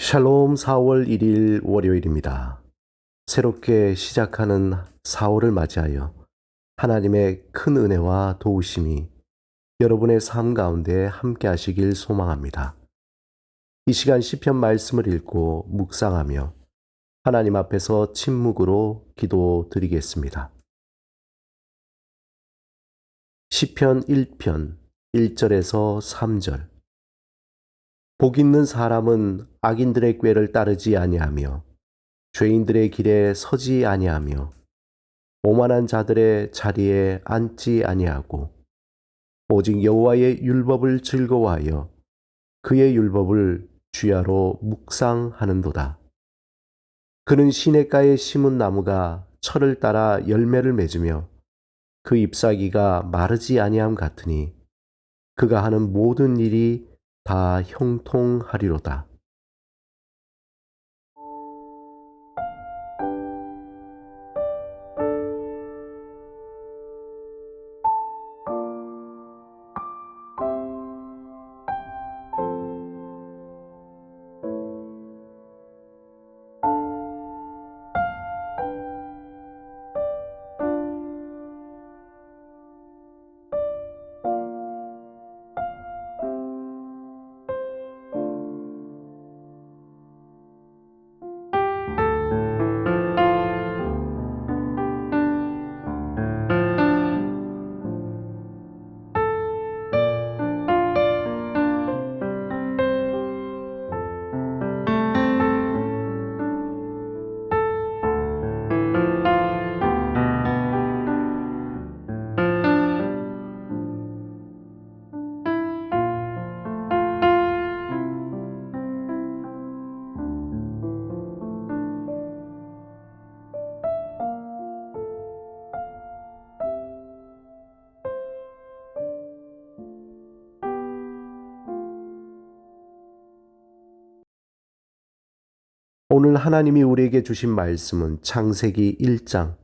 샬롬 4월 1일 월요일입니다. 새롭게 시작하는 4월을 맞이하여 하나님의 큰 은혜와 도우심이 여러분의 삶 가운데 함께 하시길 소망합니다. 이 시간 시편 말씀을 읽고 묵상하며 하나님 앞에서 침묵으로 기도드리겠습니다. 시편 1편 1절에서 3절. 복 있는 사람은 악인들의 꾀를 따르지 아니하며 죄인들의 길에 서지 아니하며 오만한 자들의 자리에 앉지 아니하고 오직 여호와의 율법을 즐거워하여 그의 율법을 주야로 묵상하는도다. 그는 시냇가에 심은 나무가 철을 따라 열매를 맺으며 그 잎사귀가 마르지 아니함 같으니 그가 하는 모든 일이 다 형통하리로다. 오늘 하나님이 우리에게 주신 말씀은 창세기 1장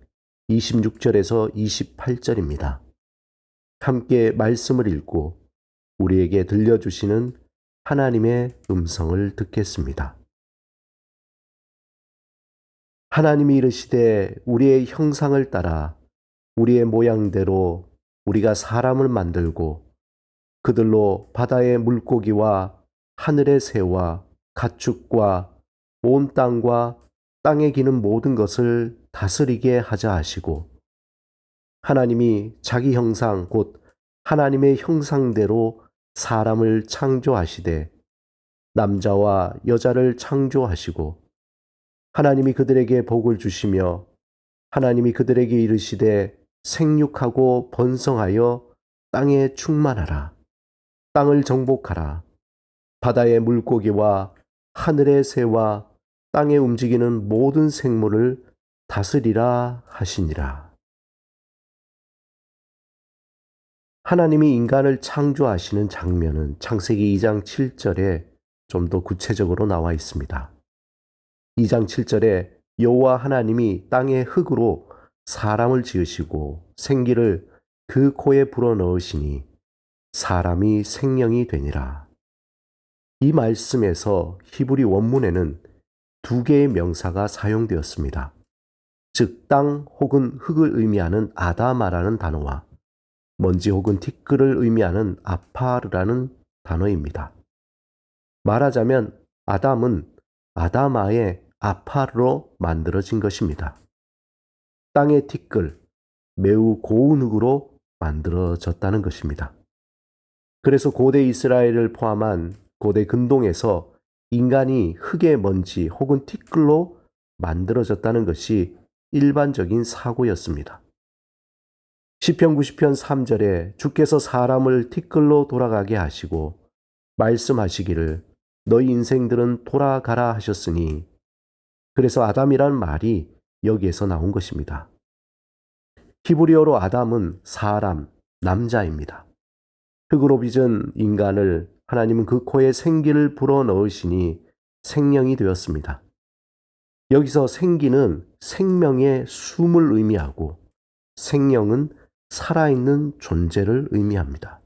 26절에서 28절입니다. 함께 말씀을 읽고 우리에게 들려주시는 하나님의 음성을 듣겠습니다. 하나님이 이르시되 우리의 형상을 따라 우리의 모양대로 우리가 사람을 만들고 그들로 바다의 물고기와 하늘의 새와 가축과 온 땅과 땅에 기는 모든 것을 다스리게 하자 하시고 하나님이 자기 형상 곧 하나님의 형상대로 사람을 창조하시되 남자와 여자를 창조하시고 하나님이 그들에게 복을 주시며 하나님이 그들에게 이르시되 생육하고 번성하여 땅에 충만하라. 땅을 정복하라. 바다의 물고기와 하늘의 새와 땅에 움직이는 모든 생물을 다스리라 하시니라. 하나님이 인간을 창조하시는 장면은 창세기 2장 7절에 좀 더 구체적으로 나와 있습니다. 2장 7절에 여호와 하나님이 땅의 흙으로 사람을 지으시고 생기를 그 코에 불어넣으시니 사람이 생명이 되니라. 이 말씀에서 히브리 원문에는 두 개의 명사가 사용되었습니다. 즉, 땅 혹은 흙을 의미하는 아다마라는 단어와 먼지 혹은 티끌을 의미하는 아파르라는 단어입니다. 말하자면 아담은 아다마의 아파르로 만들어진 것입니다. 땅의 티끌, 매우 고운 흙으로 만들어졌다는 것입니다. 그래서 고대 이스라엘을 포함한 고대 근동에서 인간이 흙의 먼지 혹은 티끌로 만들어졌다는 것이 일반적인 사고였습니다. 시편 90편 3절에 주께서 사람을 티끌로 돌아가게 하시고 말씀하시기를 너희 인생들은 돌아가라 하셨으니 그래서 아담이란 말이 여기에서 나온 것입니다. 히브리어로 아담은 사람, 남자입니다. 흙으로 빚은 인간을 하나님은 그 코에 생기를 불어넣으시니 생명이 되었습니다. 여기서 생기는 생명의 숨을 의미하고 생명은 살아있는 존재를 의미합니다.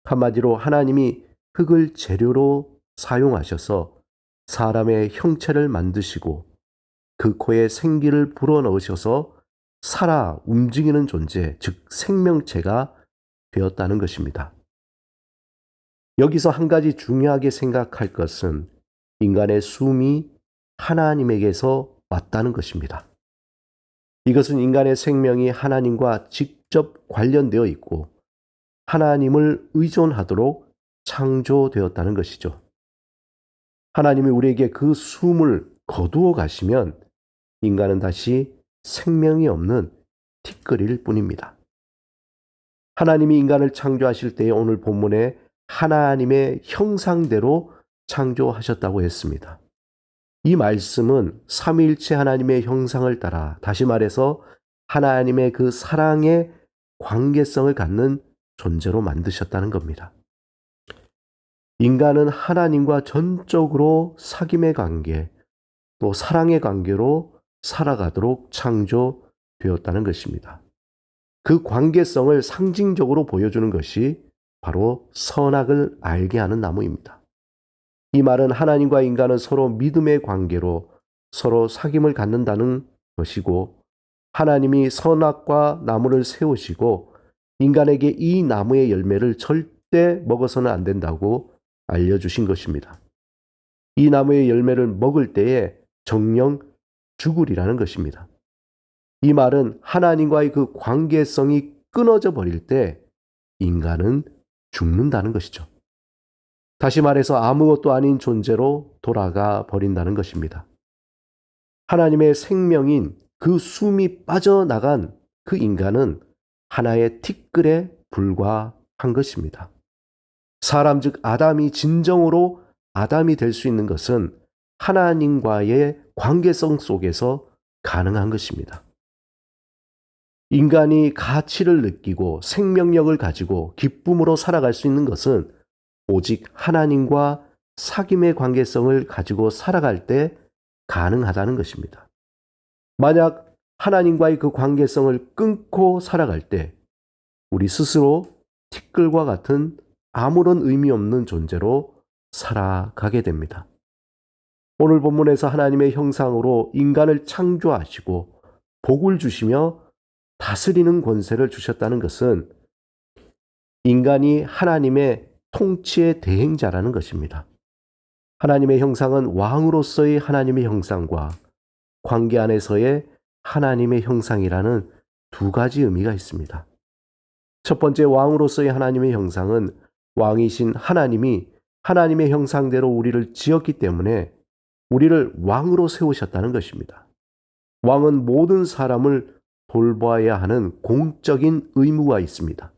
한마디로 하나님이 흙을 재료로 사용하셔서 사람의 형체를 만드시고 그 코에 생기를 불어넣으셔서 살아 움직이는 존재, 즉 생명체가 되었다는 것입니다. 여기서 한 가지 중요하게 생각할 것은 인간의 숨이 하나님에게서 왔다는 것입니다. 이것은 인간의 생명이 하나님과 직접 관련되어 있고 하나님을 의존하도록 창조되었다는 것이죠. 하나님이 우리에게 그 숨을 거두어 가시면 인간은 다시 생명이 없는 티끌일 뿐입니다. 하나님이 인간을 창조하실 때에 오늘 본문에 하나님의 형상대로 창조하셨다고 했습니다. 이 말씀은 삼위일체 하나님의 형상을 따라, 다시 말해서 하나님의 그 사랑의 관계성을 갖는 존재로 만드셨다는 겁니다. 인간은 하나님과 전적으로 사귐의 관계, 또 사랑의 관계로 살아가도록 창조되었다는 것입니다. 그 관계성을 상징적으로 보여주는 것이 바로 선악을 알게 하는 나무입니다. 이 말은 하나님과 인간은 서로 믿음의 관계로 서로 사귐을 갖는다는 것이고, 하나님이 선악과 나무를 세우시고 인간에게 이 나무의 열매를 절대 먹어서는 안 된다고 알려주신 것입니다. 이 나무의 열매를 먹을 때에 정령 죽으리라는 것입니다. 이 말은 하나님과의 그 관계성이 끊어져 버릴 때 인간은 죽는다는 것이죠. 다시 말해서 아무것도 아닌 존재로 돌아가 버린다는 것입니다. 하나님의 생명인 그 숨이 빠져나간 그 인간은 하나의 티끌에 불과한 것입니다. 사람 즉 아담이 진정으로 아담이 될 수 있는 것은 하나님과의 관계성 속에서 가능한 것입니다. 인간이 가치를 느끼고 생명력을 가지고 기쁨으로 살아갈 수 있는 것은 오직 하나님과 사귐의 관계성을 가지고 살아갈 때 가능하다는 것입니다. 만약 하나님과의 그 관계성을 끊고 살아갈 때 우리 스스로 티끌과 같은 아무런 의미 없는 존재로 살아가게 됩니다. 오늘 본문에서 하나님의 형상으로 인간을 창조하시고 복을 주시며 다스리는 권세를 주셨다는 것은 인간이 하나님의 통치의 대행자라는 것입니다. 하나님의 형상은 왕으로서의 하나님의 형상과 관계 안에서의 하나님의 형상이라는 두 가지 의미가 있습니다. 첫 번째, 왕으로서의 하나님의 형상은 왕이신 하나님이 하나님의 형상대로 우리를 지었기 때문에 우리를 왕으로 세우셨다는 것입니다. 왕은 모든 사람을 돌봐야 하는 공적인 의무가 있습니다.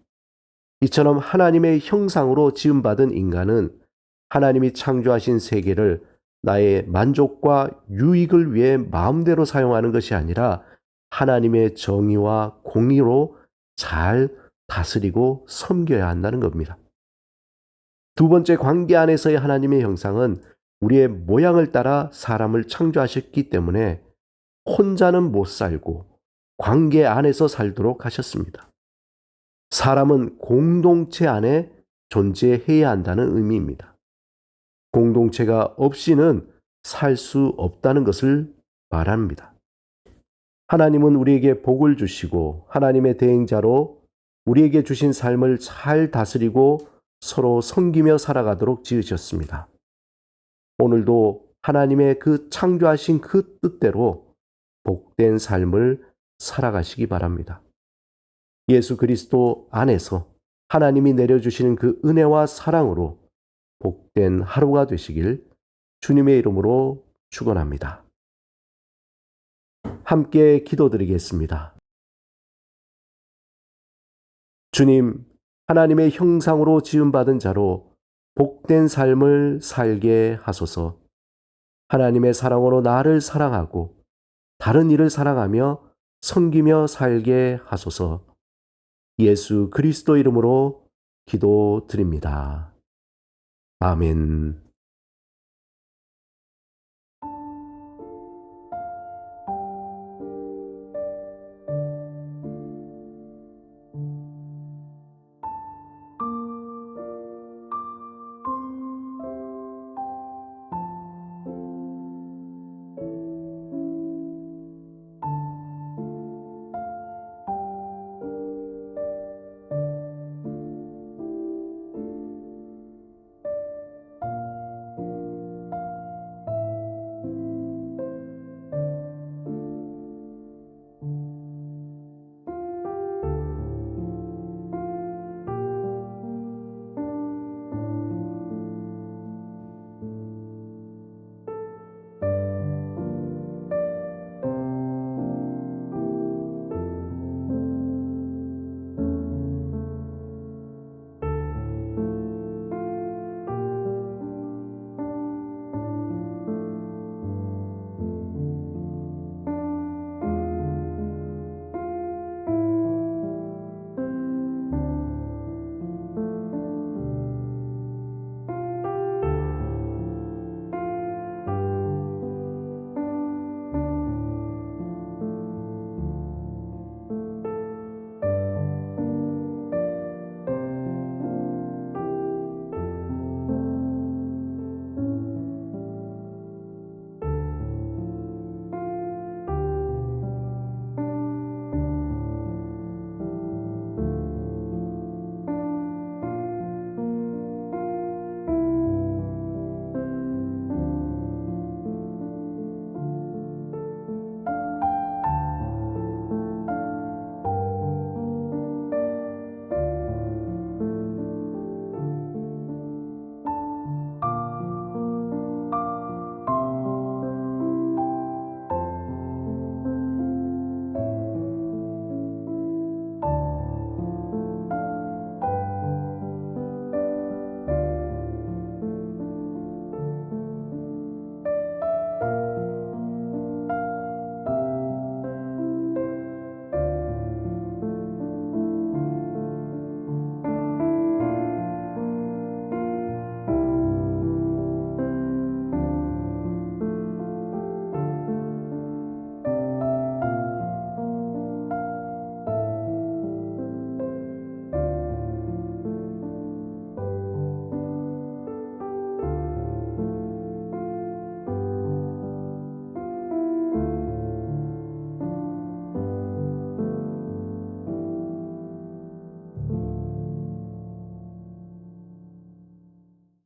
이처럼 하나님의 형상으로 지음받은 인간은 하나님이 창조하신 세계를 나의 만족과 유익을 위해 마음대로 사용하는 것이 아니라 하나님의 정의와 공의로 잘 다스리고 섬겨야 한다는 겁니다. 두 번째, 관계 안에서의 하나님의 형상은 우리의 모양을 따라 사람을 창조하셨기 때문에 혼자는 못 살고 관계 안에서 살도록 하셨습니다. 사람은 공동체 안에 존재해야 한다는 의미입니다. 공동체가 없이는 살 수 없다는 것을 말합니다. 하나님은 우리에게 복을 주시고 하나님의 대행자로 우리에게 주신 삶을 잘 다스리고 서로 섬기며 살아가도록 지으셨습니다. 오늘도 하나님의 그 창조하신 그 뜻대로 복된 삶을 살아가시기 바랍니다. 예수 그리스도 안에서 하나님이 내려주시는 그 은혜와 사랑으로 복된 하루가 되시길 주님의 이름으로 축원합니다. 함께 기도드리겠습니다. 주님, 하나님의 형상으로 지음받은 자로 복된 삶을 살게 하소서. 하나님의 사랑으로 나를 사랑하고 다른 이를 사랑하며 섬기며 살게 하소서. 예수 그리스도 이름으로 기도드립니다. 아멘.